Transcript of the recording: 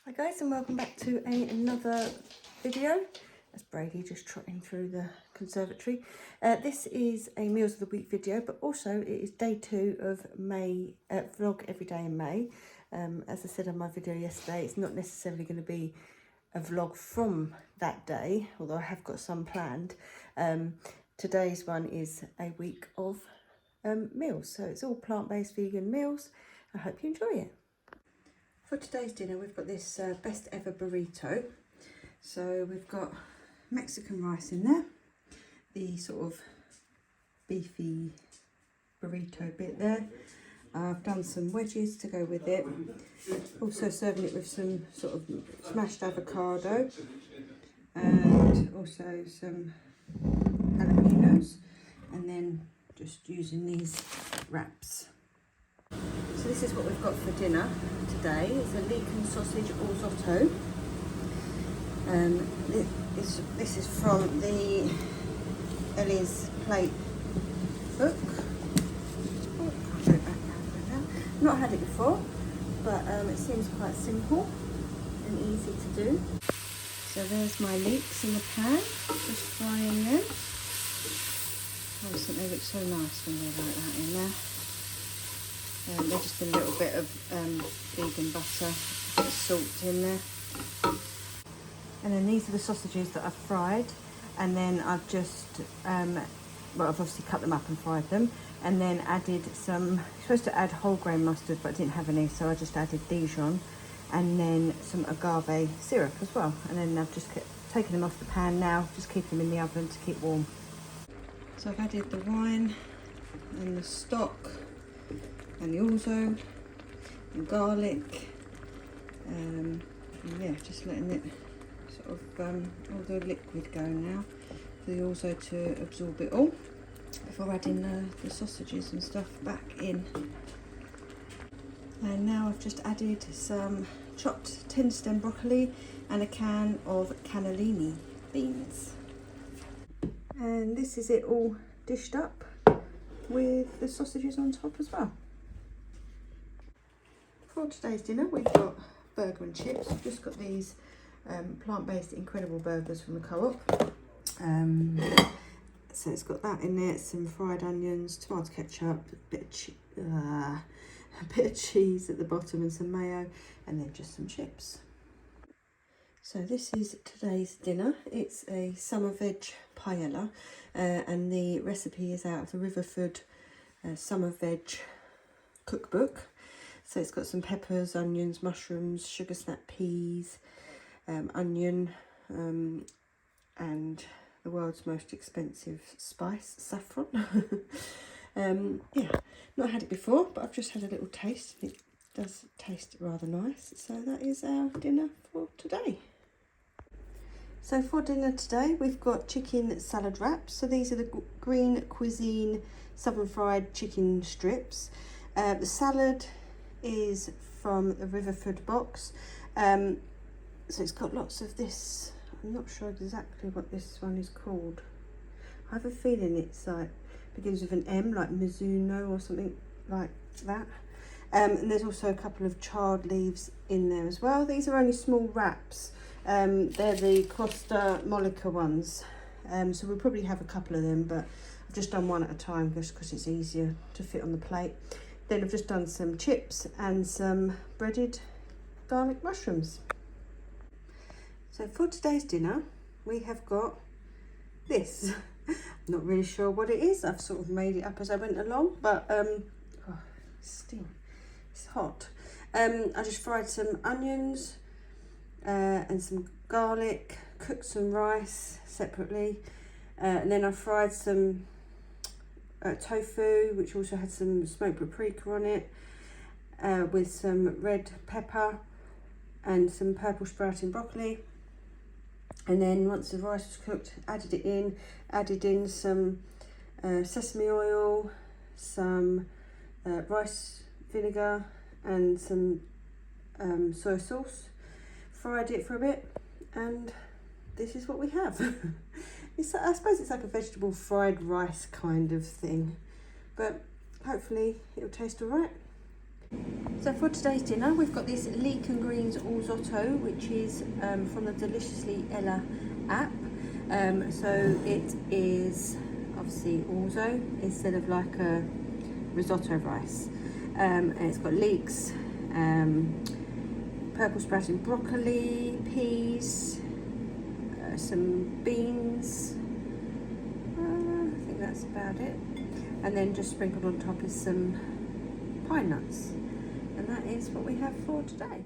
Hi guys, and welcome back to another video. That's Brady just trotting through the conservatory. This is a Meals of the Week video, but also it is day 2 of May, vlog every day in May. As I said on my video yesterday, it's not necessarily going to be a vlog from that day, although I have got some planned. Today's one is a week of meals, so it's all plant-based vegan meals. I hope you enjoy it. For today's dinner, we've got this best ever burrito. So we've got Mexican rice in there, the sort of beefy burrito bit there. I've done some wedges to go with it. Also serving it with some sort of smashed avocado and also some jalapenos, and then just using these wraps. So this is what we've got for dinner today. It's a leek and sausage au risotto. This is from the Ellie's Plate book. Oh, I'll go back now. Not had it before, but it seems quite simple and easy to do. So there's my leeks in the pan, just frying them. I always think they look so nice when they're like that in there. They're just a little bit of vegan butter, a bit of salt in there. And then these are the sausages that I've fried, and then I've just, I've obviously cut them up and fried them, and then added some, you're supposed to add whole grain mustard, but I didn't have any, so I just added Dijon, and then some agave syrup as well. And then I've just taken them off the pan now, just keep them in the oven to keep warm. So I've added the wine and the stock, and the orzo, and garlic, and yeah, just letting it sort of all the liquid go now for the orzo to absorb it all before adding the sausages and stuff back in. And now I've just added some chopped 10-stem broccoli and a can of cannellini beans. And this is it all dished up with the sausages on top as well. For today's dinner, we've got burger and chips. We've just got these plant-based incredible burgers from the Co-op. So it's got that in there, some fried onions, tomato ketchup, a bit of cheese at the bottom and some mayo, and then just some chips. So this is today's dinner. It's a summer veg paella, and the recipe is out of the Riverford summer veg cookbook. So it's got some peppers, onions, mushrooms, sugar snap peas, onion, and the world's most expensive spice, saffron. Yeah, not had it before, but I've just had a little taste. It does taste rather nice. So that is our dinner for today. So for dinner today, we've got chicken salad wraps. So these are the Green Cuisine southern fried chicken strips. The salad is from the Riverford box. So it's got lots of this. I'm not sure exactly what this one is called. I have a feeling it's like begins with an M, like Mizuno or something like that. And there's also a couple of chard leaves in there as well. These are only small wraps. They're the Costa Molica ones. So we'll probably have a couple of them, but I've just done one at a time just because it's easier to fit on the plate. Then I've just done some chips and some breaded garlic mushrooms. So for today's dinner, we have got this. Not really sure what it is. I've sort of made it up as I went along, but it's hot. I just fried some onions and some garlic, cooked some rice separately, and then I fried some tofu, which also had some smoked paprika on it, with some red pepper and some purple sprouting broccoli. And then once the rice was cooked, added in some sesame oil, some rice vinegar and some soy sauce. Fried it for a bit, and this is what we have. I suppose it's like a vegetable fried rice kind of thing, but hopefully it'll taste all right. So for today's dinner, we've got this leek and greens risotto, which is from the Deliciously Ella app. So it is obviously orzo instead of like a risotto rice. And it's got leeks, purple sprouting broccoli, peas, some beans. I think that's about it. And then just sprinkled on top is some pine nuts. And that is what we have for today.